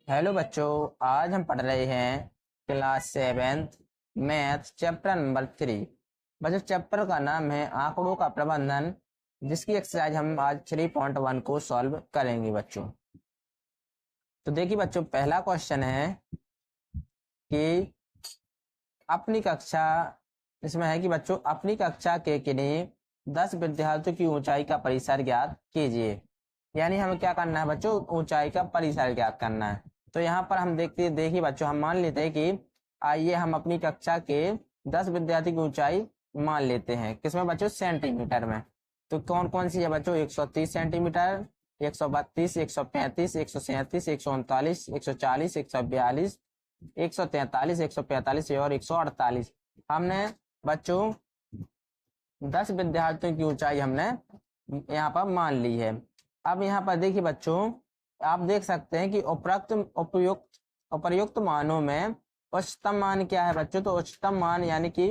Hello बच्चों, आज हम पढ़ रहे हैं class 7th math chapter number 3। बच्चों, चैप्टर का नाम है आंकड़ों का प्रबंधन, जिसकी एक्सरसाइज हम आज 3.1 को सॉल्व करेंगे बच्चों। तो देखिए बच्चों, पहला क्वेश्चन है कि अपनी कक्षा इसमें है कि बच्चों अपनी कक्षा के किन्हीं 10 विद्यार्थियों की ऊंचाई का परिसर ज्ञात कीजिए। यानी हमें क्या करना है बच्चों, ऊंचाई का परिसर ज्ञात करना है। तो यहाँ पर हम देखिए बच्चों, हम मान लेते हैं कि आइए हम अपनी कक्षा के 10 विद्यार्थी की ऊंचाई मान लेते हैं किसमें बच्चों, सेंटीमीटर में। तो कौन कौन सी है बच्चों, 130 सेंटीमीटर, 132, 135, 137, 139, 140, 142, 143, 145 और 148। हमने बच्चों 10 विद्यार्थियों की ऊंचाई हमने यहाँ पर मान ली है। अब यहाँ पर देखिए बच्चों, आप देख सकते हैं कि उपर्युक्त मानों में उच्चतम मान क्या है बच्चों। तो उच्चतम मान यानी कि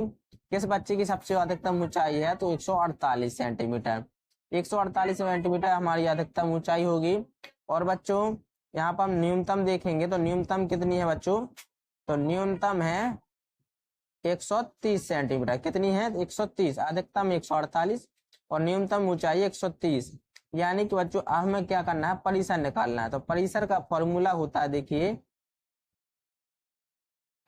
किस बच्चे की सबसे अधिकतम ऊंचाई है, तो 148 सेंटीमीटर। 148 सेंटीमीटर हमारी अधिकतम ऊंचाई होगी। और बच्चों यहाँ पर हम न्यूनतम देखेंगे तो न्यूनतम कितनी है बच्चों, तो न्यूनतम है 130 सेंटीमीटर। कितनी है, 130। अधिकतम 148 और न्यूनतम ऊंचाई 130। यानी कि बच्चों हमें क्या करना है, परिसर निकालना है। तो परिसर का फॉर्मूला होता है, देखिए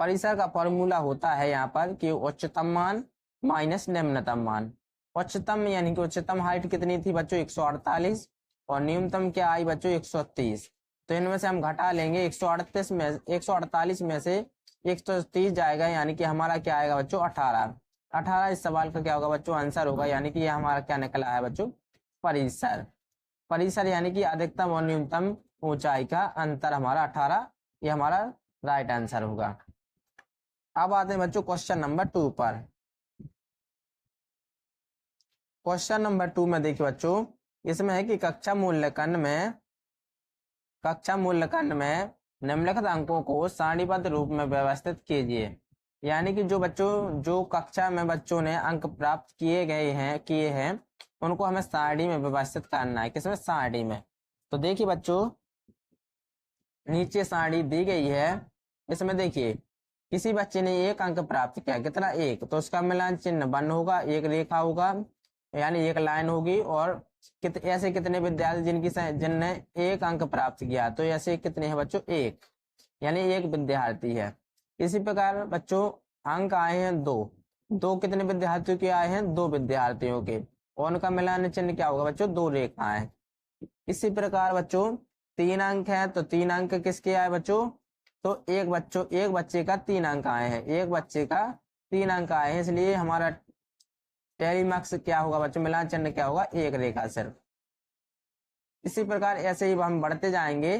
परिसर का फॉर्मूला होता है यहाँ पर कि उच्चतम मान माइनस निम्नतम मान। उच्चतम यानी कि उच्चतम हाइट कितनी थी बच्चों, 148, और न्यूनतम क्या आई बच्चों, 130। तो इनमें से हम घटा लेंगे 148 में से 130 जाएगा, यानी कि हमारा क्या आएगा बच्चों, 18। 18 इस सवाल का क्या होगा बच्चों, आंसर होगा। यानी कि ये हमारा क्या निकला है बच्चों, परिसर। परिसर यानी कि अधिकतम और न्यूनतम ऊंचाई का अंतर हमारा 18, ये हमारा राइट आंसर होगा। अब आते हैं बच्चों क्वेश्चन नंबर 2 पर। क्वेश्चन नंबर 2 में देखिए बच्चों, इसमें है कि कक्षा मूल्यांकन में निम्नलिखित अंकों को सारणीबद्ध रूप में व्यवस्थित कीजिए। यानी कि जो कक्षा में बच्चों ने अंक प्राप्त किए हैं उनको हमें सारणी में व्यवस्थित करना है। किसमें, सारणी में। तो देखिए बच्चों, नीचे सारणी दी गई है। इसमें देखिए किसी बच्चे ने 1 अंक प्राप्त किया, कितना, 1, तो उसका मिलान चिन्ह 1 होगा, एक रेखा होगा यानी एक लाइन होगी। और ऐसे कितने विद्यार्थी जिनने 1 अंक प्राप्त किया, तो ऐसे कितने हैं बच्चों, 1, यानी 1 विद्यार्थी है। इसी प्रकार बच्चों अंक आए हैं 2 कितने विद्यार्थियों के आए हैं, 2 विद्यार्थियों के, और उनका मिलान चिन्ह क्या होगा बच्चों, 2 रेखाएं। इसी प्रकार बच्चों 3 अंक है, तो 3 अंक किसके आए बच्चों, तो एक बच्चे का 3 अंक आए हैं, एक बच्चे का 3 अंक आए हैं, इसलिए हमारा टेली मार्क्स क्या होगा बच्चों, मिलान चिन्ह क्या होगा, एक रेखा सिर्फ। इसी प्रकार ऐसे ही हम बढ़ते जाएंगे।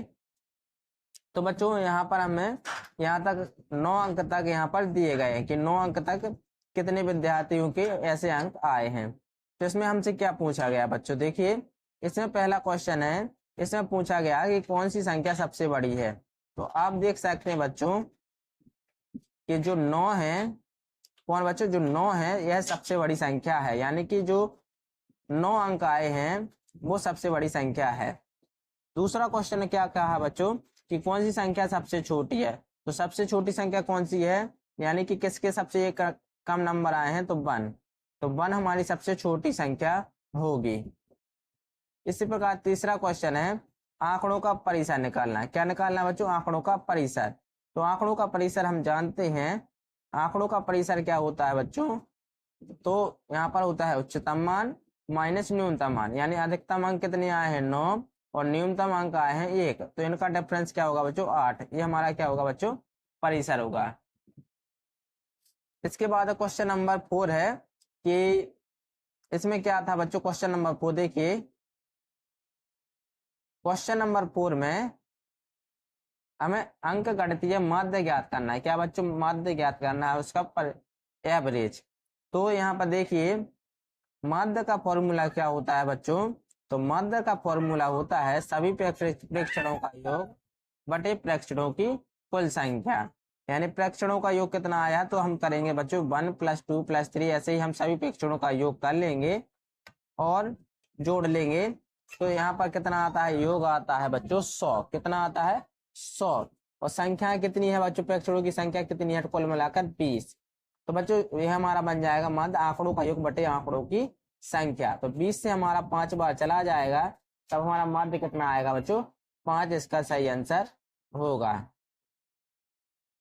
तो बच्चों यहाँ पर हमें यहाँ तक 9 अंक तक यहाँ पर दिए गए हैं कि 9 अंक तक कितने विद्यार्थियों के ऐसे अंक आए हैं। तो इसमें हमसे क्या पूछा गया बच्चों, देखिए इसमें पहला क्वेश्चन है, इसमें पूछा गया कि कौन सी संख्या सबसे बड़ी है। तो आप देख सकते हैं बच्चों कि जो 9 है, कौन बच्चों, जो 9 है यह सबसे बड़ी संख्या है। यानी कि जो 9 अंक आए हैं वो सबसे बड़ी संख्या है। दूसरा क्वेश्चन क्या कहा बच्चों कि कौन सी संख्या सबसे छोटी है। तो सबसे छोटी संख्या कौन सी है, यानी कि किसके सबसे एक कम नंबर आए हैं, तो 1। तो 1 हमारी सबसे छोटी संख्या होगी। इसी प्रकार तीसरा क्वेश्चन है, आंकड़ों का परिसर निकालना है। क्या निकालना है बच्चों, आंकड़ों का परिसर। तो आंकड़ों का परिसर हम जानते हैं, आंकड़ों का परिसर क्या होता है बच्चों, तो यहाँ पर होता है उच्चतम मान माइनस न्यूनतम मान। यानी अधिकतम अंक कितने आए हैं, 9, और न्यूनतम अंक आए हैं 1, तो इनका डिफरेंस क्या होगा बच्चों, 8। ये हमारा क्या होगा बच्चों, परिसर होगा। इसके बाद क्वेश्चन नंबर 4 है कि इसमें क्या था बच्चों, क्वेश्चन नंबर 4 देखिए, क्वेश्चन नंबर 4 में हमें अंक गणितीय माध्य ज्ञात करना है। क्या बच्चों, माध्य ज्ञात करना है, उसका पर एवरेज। तो यहाँ पर देखिए माध्य का फॉर्मूला क्या होता है बच्चों, तो माध्य का फॉर्मूला होता है सभी प्रेक्षणों का योग बटे प्रेक्षणों की कुल संख्या। यानी प्रेक्षणों का योग कितना आया, तो हम करेंगे बच्चों 1 + 2 + 3, ऐसे ही हम सभी प्रेक्षणों का योग कर लेंगे और जोड़ लेंगे। तो यहाँ पर कितना आता है, योग आता है बच्चों 100। कितना आता है, 100। और संख्या कितनी है बच्चों, प्रेक्षकों की संख्या कितनी है, कुल मिलाकर 20। तो बच्चों ये हमारा बन जाएगा मध्य आंकड़ों का योग बटे आंकड़ों की संख्या। तो 20 से हमारा 5 बार चला जाएगा, तब हमारा मध्य कितना आएगा बच्चों, 5 इसका सही आंसर होगा।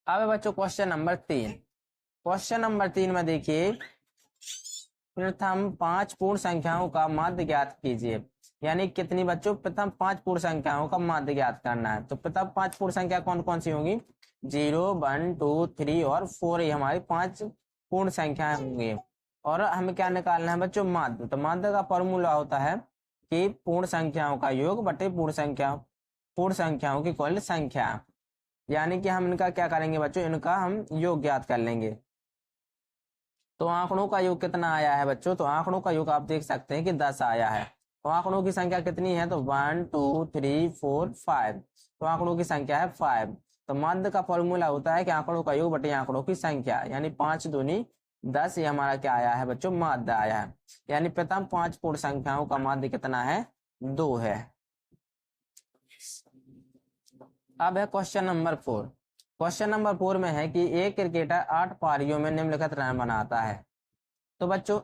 अब है बच्चों क्वेश्चन नंबर 3। क्वेश्चन नंबर 3 में देखिए, प्रथम 5 पूर्ण संख्याओं का माध्य ज्ञात कीजिए। यानी कितनी बच्चों, प्रथम 5 पूर्ण संख्याओं का माध्य ज्ञात करना है। तो प्रथम 5 पूर्ण संख्या कौन कौन सी होंगी, 0, 1, 2, 3 और 4, ये हमारी 5 पूर्ण संख्याएं होंगी। और हमें क्या निकालना है बच्चों, माध्य। तो माध्य का फॉर्मूला होता है कि पूर्ण संख्याओं का योग बटे पूर्ण संख्याओं की कुल संख्या। यानी कि हम इनका क्या करेंगे बच्चों, इनका हम योग ज्ञात कर लेंगे। तो आंकड़ों का योग कितना आया है बच्चों, तो आंकड़ों का योग आप देख सकते हैं कि 10 आया है। तो आंकड़ों की संख्या कितनी है, तो 1, 2, 3, 4, 5। तो आंकड़ों की संख्या है 5। तो माध्य का फॉर्मूला होता है कि आंकड़ों का योग बटे आंकड़ों की संख्या, यानी 5 दूनी 10, ये हमारा क्या आया है बच्चों, माध्य आया है। यानी प्रथम 5 पूर्ण संख्याओं का माध्य कितना है, 2 है। अब है क्वेश्चन नंबर 4। क्वेश्चन नंबर 4 में है कि एक क्रिकेटर 8 पारियों में निम्नलिखित रन बनाता है। तो बच्चों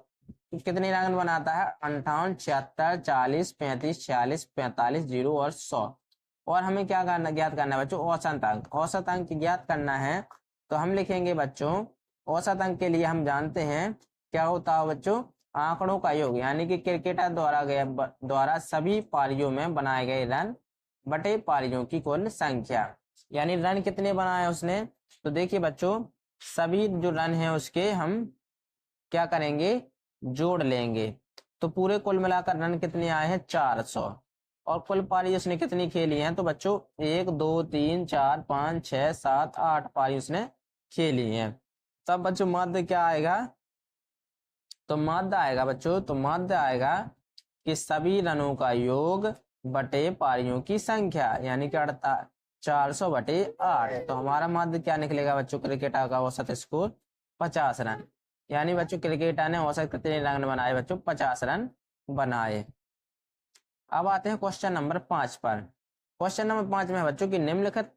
कितने रन बनाता है, 58, 76, 40, 35, 46, 45, 0 और 100। और हमें क्या करना, ज्ञात करना है बच्चों, औसत अंक। औसत अंक ज्ञात करना है, तो हम लिखेंगे बच्चों, औसत अंक के लिए हम जानते हैं क्या होता है बच्चों, आंकड़ों का योग। यानी कि क्रिकेटर द्वारा सभी पारियों में बनाए गए रन बटे पारियों की कुल संख्या। यानी रन कितने बनाए उसने, तो देखिए बच्चों, सभी जो रन है उसके हम क्या करेंगे, जोड़ लेंगे। तो पूरे कुल मिलाकर रन कितने आए हैं, 400। और कुल पारी उसने कितनी खेली है, तो बच्चों 1, 2, 3, 4, 5, 6, 7, 8 पारी उसने खेली है। तब बच्चों माध्य क्या आएगा, तो माध्य आएगा बच्चों, तो माध्य आएगा कि सभी रनों का योग बटे पारियों की संख्या, यानी कि 400 बटे 8। तो हमारा माध्य क्या निकलेगा बच्चों, क्रिकेटर का औसत स्कोर 50 रन। यानी बच्चों क्रिकेटर ने औसत कितने रन बनाए बच्चों, 50 रन बनाए। अब आते हैं क्वेश्चन नंबर 5 पर। क्वेश्चन नंबर 5 में बच्चों की निम्नलिखित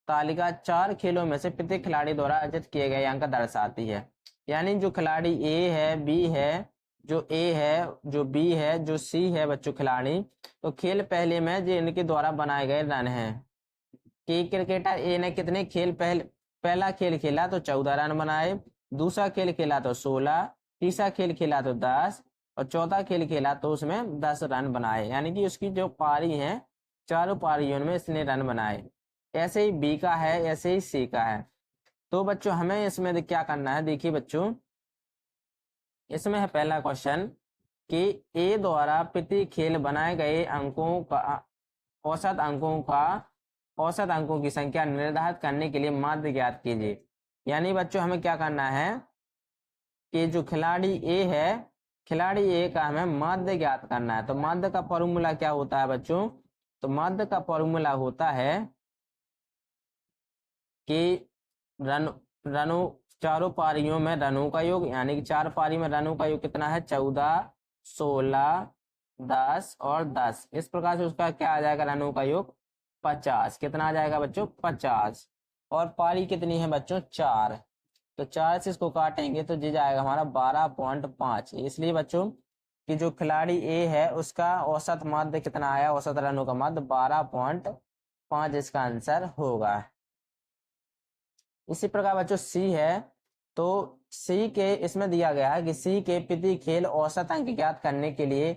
तालिका 4 खेलों में से प्रत्येक खिलाड़ी द्वारा अर्जित किए गए अंक दर्शाती है। यानी जो खिलाड़ी ए है, बी है, जो ए है, जो बी है, जो सी है बच्चों खिलाड़ी, तो खेल पहले में जो इनके द्वारा बनाए गए रन हैं कि क्रिकेटर ए ने कितने खेल पहला खेल खेला तो 14 रन बनाए, दूसरा खेल खेला तो 16, तीसरा खेल खेला तो 10 और चौथा खेल खेला तो उसमें 10 रन बनाए। यानी कि उसकी जो पारी है, चारों पारियों में इसने रन बनाए। ऐसे ही बी का है, ऐसे ही सी का है। तो बच्चों हमें इसमें क्या करना है, देखिए बच्चों, इसमें है पहला क्वेश्चन कि ए द्वारा प्रति खेल बनाए गए औसत अंकों की संख्या निर्धारित करने के लिए माध्य ज्ञात कीजिए। यानी बच्चों हमें क्या करना है कि जो खिलाड़ी ए है, खिलाड़ी ए का हमें माध्य ज्ञात करना है। तो माध्य का फॉर्मूला क्या होता है बच्चों, तो माध्य का फॉर्मूला होता है कि रनों चारों पारियों में रनों का योग, यानी कि 4 पारी में रनों का योग कितना है, 14, 16, 10 और 10। इस प्रकार से उसका क्या आ जाएगा, रनों का योग 50। कितना आ जाएगा बच्चों, 50। और पारी कितनी है बच्चों, 4। तो 4 से इसको काटेंगे तो जी जाएगा हमारा 12.5। इसलिए बच्चों कि जो खिलाड़ी ए है उसका औसत माध्य कितना आया, औसत रनों का माध्य 12.5 इसका आंसर होगा। इसी प्रकार बच्चों सी है, तो सी के इसमें दिया गया है कि सी के प्रति खेल औसत अंक ज्ञात करने के लिए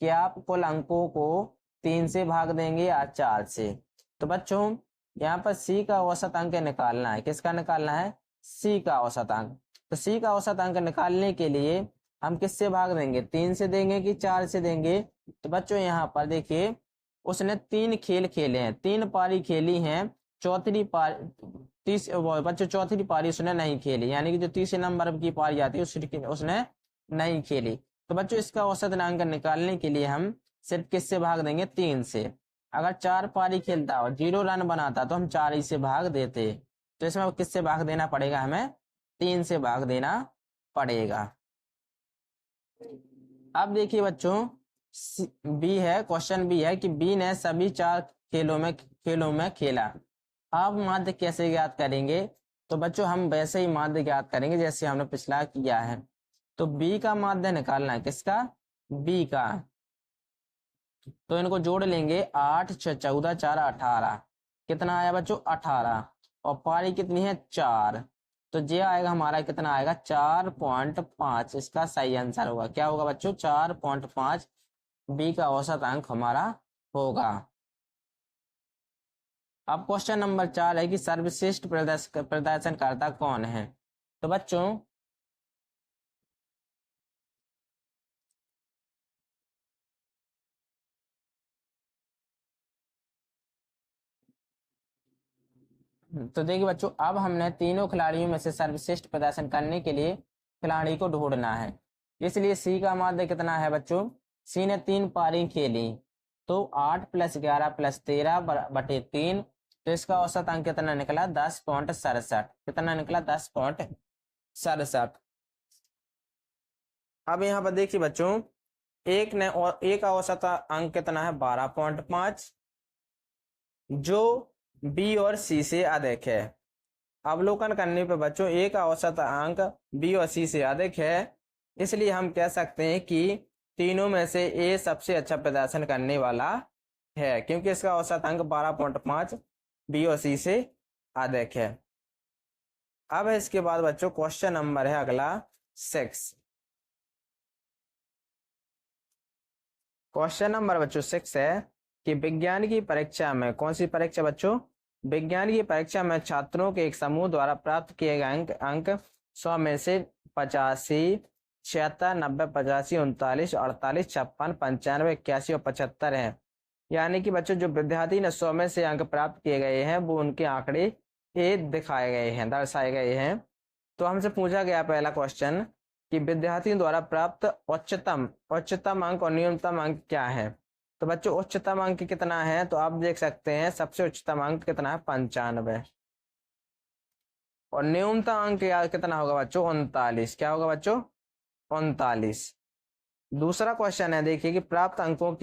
क्या आप कुल अंकों को 3 से भाग देंगे या 4 से। तो बच्चों यहाँ पर सी का औसत अंक निकालना है, किसका निकालना है, सी का औसत अंक। तो सी का औसत अंक निकालने के लिए हम किससे भाग देंगे, 3 से देंगे कि 4 से देंगे। तो बच्चों यहाँ पर देखिए उसने 3 खेल खेले हैं, 3 पारी खेली हैं, चौथी पारी बच्चों चौथी पारी उसने नहीं खेली, यानी कि जो तीसरे नंबर की पारी आती है उसने नहीं खेली। तो बच्चों इसका औसत अंक निकालने के लिए हम सिर्फ किससे भाग देंगे, 3 से। अगर 4 पारी खेलता और 0 रन बनाता तो हम 4 ही से भाग देते। तो इसमें किससे भाग देना पड़ेगा, हमें 3 से भाग देना पड़ेगा। अब देखिए बच्चों बी है, क्वेश्चन बी है कि बी ने सभी 4 खेलों में खेला। अब माध्य कैसे ज्ञात करेंगे? तो बच्चों हम वैसे ही माध्य ज्ञात करेंगे जैसे हमने पिछला किया है। तो बी का माध्य निकालना है, किसका? बी का। तो इनको जोड़ लेंगे, 8 6 14 4 18। कितना आया बच्चों? 18। और पारी कितनी है? 4। तो ये आएगा हमारा, कितना आएगा? 4.5। इसका सही आंसर होगा, क्या होगा बच्चों? 4.5 बी का औसत अंक हमारा होगा। अब क्वेश्चन नंबर 4 है कि सर्वश्रेष्ठ प्रदर्शनकर्ता कौन है? तो बच्चों तो देखिए बच्चों, अब हमने तीनों खिलाड़ियों में से सर्वश्रेष्ठ प्रदर्शन करने के लिए खिलाड़ी को ढूंढना है। इसलिए सी का माध्य कितना है बच्चों? सी ने 3 पारी खेली, तो 8 + 11 + 13 बटे 3। तो इसका औसत अंक कितना निकला? 10.67। कितना निकला? 10.67। अब यहाँ पर देखिए बच्चों, एक का औसत अंक कितना है? 12.5, जो बी और सी से अधिक है। अवलोकन करने पर बच्चों ए का औसत अंक बी और सी से अधिक है, इसलिए हम कह सकते हैं कि तीनों में से ए सबसे अच्छा प्रदर्शन करने वाला है, क्योंकि इसका औसत अंक 12.5 बी और सी से अधिक है। अब इसके बाद बच्चों क्वेश्चन नंबर है अगला 6। क्वेश्चन नंबर बच्चों 6 है कि विज्ञान की परीक्षा में, कौन सी परीक्षा बच्चों? विज्ञान की परीक्षा में छात्रों के एक समूह द्वारा प्राप्त किए गए अंक 100 में से 85, 76, 90, 85, 39, 48, 56, 95, 81 और 75 हैं। यानी कि बच्चों जो विद्यार्थी ने 100 में से अंक प्राप्त किए गए हैं वो उनके आंकड़े ये दिखाए गए हैं, दर्शाए गए हैं। तो हमसे पूछा गया पहला क्वेश्चन कि विद्यार्थियों द्वारा प्राप्त उच्चतम अंक और न्यूनतम अंक क्या है? तो बच्चों उच्चतम अंक कितना है? तो आप देख सकते हैं सबसे उच्चतम अंक कितना है? 95। और न्यूनतम अंक कितना होगा बच्चों? 39। क्या होगा बच्चों? 39। दूसरा क्वेश्चन है, देखिए कि प्राप्त अंकों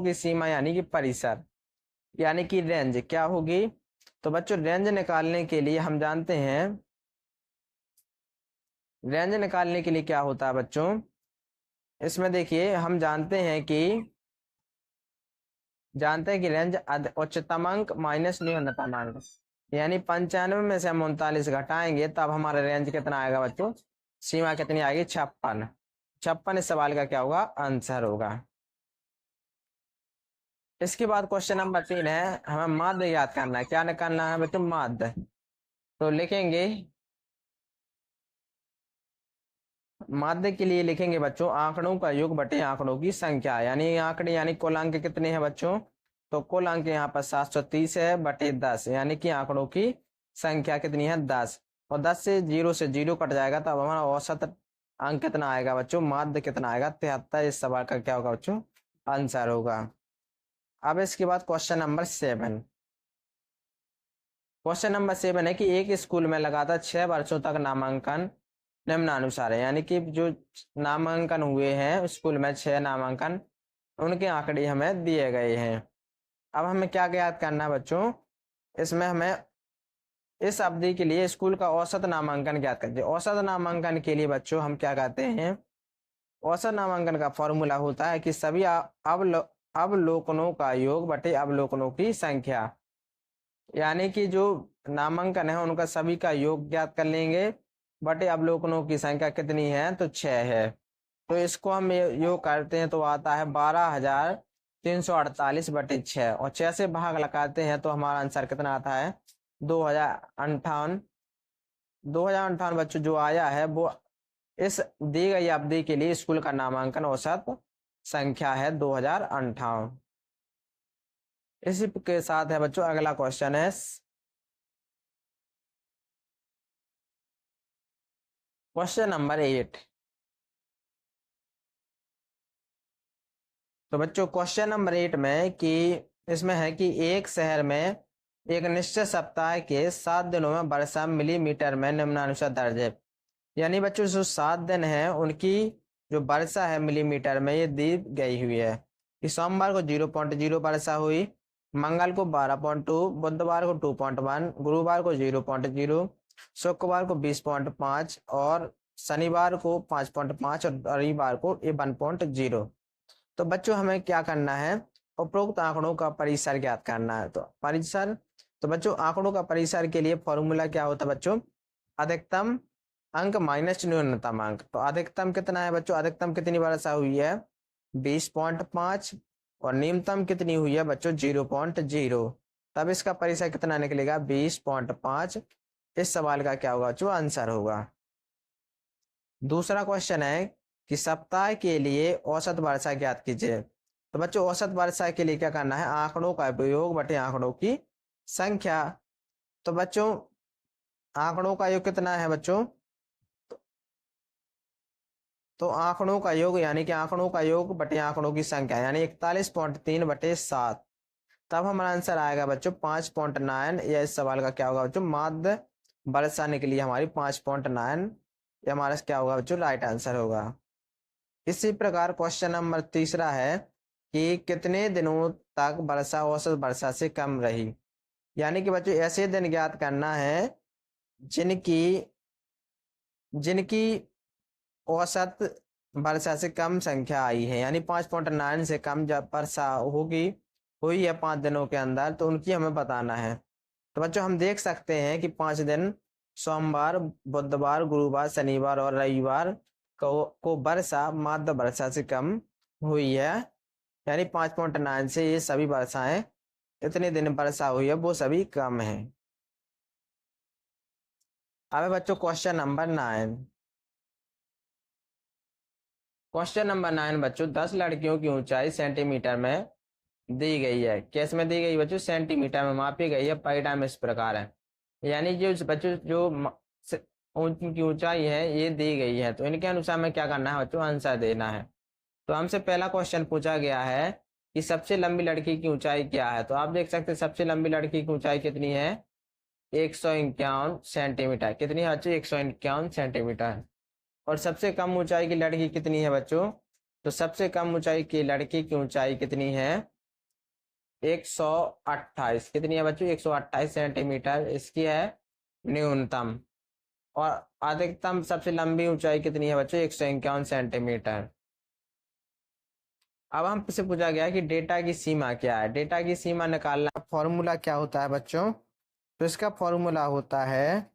की सीमा यानी कि परिसर, यानी कि रेंज क्या होगी? तो बच्चों रेंज निकालने के लिए हम जानते हैं, रेंज निकालने के लिए क्या होता है बच्चों? इसमें देखिए हम जानते हैं कि रेंज उच्चतम अंक माइनस न्यूनतम अंक, यानी 95 में से हम 39 घटाएंगे तब हमारा रेंज कितना आएगा बच्चों? सीमा कितनी आएगी? 56। 56 इस सवाल का क्या होगा? आंसर होगा। इसके बाद क्वेश्चन नंबर 3 है, हमें माध्य याद करना है। क्या निकालना है बच्चों? माध्य। तो लिखेंगे, माध्य के लिए लिखेंगे बच्चों आंकड़ों का योग बटे आंकड़ों की संख्या, यानी आंकड़े यानी कुल अंक कितने हैं बच्चों? तो कुल अंक यहाँ पर 730 है बटे 10, यानी कि आंकड़ों की संख्या कितनी है? 10। और 10 से 0 कट जाएगा तब हमारा औसत अंक कितना आएगा बच्चों? माध्य कितना आएगा? 73। इस सवाल का क्या होगा बच्चों? आंसर होगा। अब इसके बाद क्वेश्चन नंबर 7। क्वेश्चन नंबर 7 है कि एक स्कूल में लगातार 6 वर्षों तक नामांकन निम्नानुसार है, यानी कि जो नामांकन हुए हैं स्कूल में 6 नामांकन, उनके आंकड़े हमें दिए गए हैं। अब हमें क्या ज्ञात करना है बच्चों? इसमें हमें इस अवधि के लिए स्कूल का औसत नामांकन ज्ञात करते हैं। औसत नामांकन के लिए बच्चों हम क्या कहते हैं? औसत नामांकन का फॉर्मूला होता है कि सभी अवलोकनों का योग बटे अवलोकनों की संख्या, यानी कि जो नामांकन है उनका सभी का योग ज्ञात कर लेंगे बटे अवलोकनों की संख्या कितनी है? तो 6 है। तो इसको हम योग करते हैं तो आता है 12,348 बटे 6, और 6 से भाग लगाते हैं तो हमारा आंसर कितना आता है? 2058। 2058 बच्चों जो आया है वो इस दी गई अवधि के लिए स्कूल का नामांकन औसत संख्या है 2058। इसी के साथ है बच्चों अगला क्वेश्चन है क्वेश्चन नंबर 8। तो बच्चों क्वेश्चन नंबर 8 में कि इसमें है कि एक शहर में एक निश्चित सप्ताह के 7 दिनों में वर्षा मिलीमीटर में निम्नानुसार दर्ज है, यानी बच्चों जो 7 दिन है उनकी जो वर्षा है मिलीमीटर में ये दी गई हुई है कि सोमवार को 0.0 वर्षा हुई, मंगल को 12.2, बुधवार को 2.1, गुरुवार को 0.0, शुक्रवार को 20.5 और शनिवार को 5.5 और रविवार को 1.0। तो बच्चों हमें क्या करना है, उपरोक्त आंकड़ों का परिसर ज्ञात करना है। तो परिसर, तो बच्चों आंकड़ों का परिसर के लिए फॉर्मूला क्या होता है बच्चों, अधिकतम अंक माइनस न्यूनतम अंक। तो अधिकतम कितना है बच्चों, अधिकतम कितनी वर्षा हुई है 20.5 और न्यूनतम कितनी हुई है बच्चों 0.0। तब इसका परिसर कितना निकलेगा 20.5। इस सवाल का क्या होगा बच्चों, आंसर होगा। दूसरा क्वेश्चन है कि सप्ताह के लिए औसत वर्षा ज्ञात कीजिए। तो बच्चों औसत वर्षा के लिए क्या करना है, आंकड़ों का उपयोग बटे आंकड़ों की संख्या। तो बच्चों आंकड़ों का योग कितना है बच्चों, तो आंकड़ों का योग यानी कि आंकड़ों का योग बटे आंकड़ों की संख्या यानी 41.3 बटे 7। तब हमारा आंसर आएगा बच्चों 5.9। या इस सवाल का क्या होगा बच्चों, माध्य वर्षा निकली हमारी 5.9। ये हमारा क्या होगा बच्चों, राइट आंसर होगा। इसी प्रकार क्वेश्चन नंबर तीसरा है कि कितने दिनों तक वर्षा औसत वर्षा से कम रही। यानी कि बच्चों ऐसे दिन ज्ञात करना है जिनकी जिनकी औसत वर्षा से कम संख्या आई है, यानी 5.9 से कम जब वर्षा होगी हुई है 5 दिनों के अंदर, तो उनकी हमें बताना है। तो बच्चों हम देख सकते हैं कि 5 दिन सोमवार, बुधवार, गुरुवार, शनिवार और रविवार को वर्षा माध्य वर्षा से कम हुई है, यानी 5.9 से ये सभी वर्षाएं, इतने दिन वर्षा हुई है वो सभी कम है। अब बच्चों क्वेश्चन नंबर 9। क्वेश्चन नंबर 9 बच्चों, 10 लड़कियों की ऊंचाई सेंटीमीटर में दी गई है। कैसे में दी गई बच्चों, सेंटीमीटर में मापी गई है। परिणाम इस प्रकार है, यानी जो बच्चों जो उनकी ऊंचाई है ये दी गई है, तो इनके अनुसार में क्या करना है बच्चों, आंसर देना है। तो हमसे पहला क्वेश्चन पूछा गया है कि सबसे लंबी लड़की की ऊंचाई क्या है। तो आप देख सकते हैं सबसे लंबी लड़की की ऊंचाई कितनी है, 151 सेंटीमीटर। कितनी है बच्चों, 151 सेंटीमीटर। और सबसे कम ऊंचाई की लड़की कितनी है बच्चों, तो सबसे कम ऊंचाई की लड़की की ऊंचाई कितनी है 128। कितनी है बच्चों, 128 सेंटीमीटर इसकी है न्यूनतम। और अधिकतम सबसे लंबी ऊंचाई कितनी है बच्चों, 151 सेंटीमीटर। अब हमसे पूछा गया कि डेटा की सीमा क्या है। डेटा की सीमा निकालना फॉर्मूला क्या होता है बच्चों, तो इसका फॉर्मूला होता है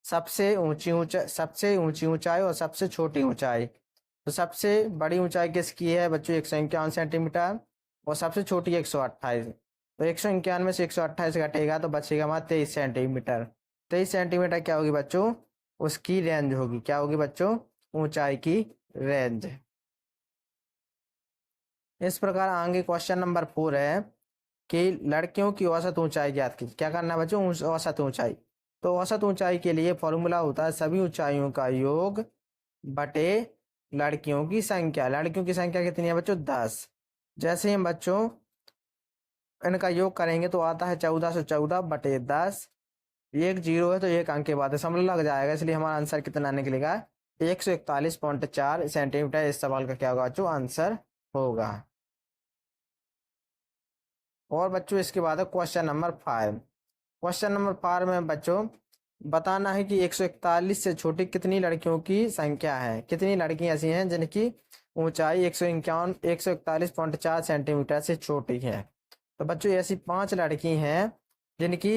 सबसे ऊंची ऊंचाई और सबसे छोटी ऊंचाई। तो सबसे बड़ी ऊंचाई किसकी है बच्चों, 151 सेंटीमीटर और सबसे छोटी 128। तो 151 में से 128 घटेगा तो बचेगा हमारा 23 सेंटीमीटर। 23 सेंटीमीटर क्या होगी बच्चों, उसकी रेंज होगी। क्या होगी बच्चों, ऊंचाई की रेंज। इस प्रकार आगे क्वेश्चन नंबर 4 है कि लड़कियों की औसत ऊंचाई ज्ञात की। क्या करना है बच्चों, औसत ऊंचाई। तो औसत ऊंचाई के लिए फॉर्मूला होता है सभी ऊंचाइयों का योग बटे लड़कियों की संख्या। लड़कियों की संख्या कितनी है बच्चों, 10। जैसे ही हम बच्चों इनका योग करेंगे तो आता है 1414 बटे 10। एक जीरो है तो एक अंक के बाद समझ लग जाएगा, इसलिए हमारा आंसर कितना निकलेगा 141.4 सेंटीमीटर। इस सवाल का क्या होगा बच्चों, आंसर होगा। और बच्चों इसके बाद है क्वेश्चन नंबर 5। क्वेश्चन नंबर 5 में बच्चों बताना है कि 141 से छोटी कितनी लड़कियों की संख्या है। कितनी लड़कियां ऐसी हैं जिनकी ऊंचाई 141.4 सेंटीमीटर से छोटी है। तो बच्चों ऐसी 5 लड़की हैं जिनकी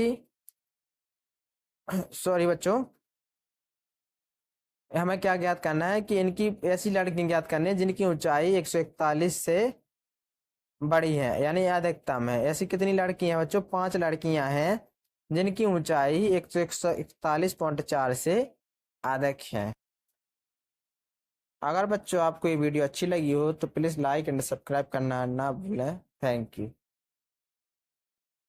सॉरी बच्चों, हमें क्या ज्ञात करना है कि इनकी ऐसी लड़की ज्ञात करनी है जिनकी ऊंचाई 141 से बड़ी है, यानी अधिकतम है। ऐसी कितनी लड़की हैं बच्चों, 5 लड़कियां हैं जिनकी ऊंचाई 141.4 से अधिक है। अगर बच्चों आपको ये वीडियो अच्छी लगी हो तो प्लीज लाइक एंड सब्सक्राइब करना ना भूलें। Thank you.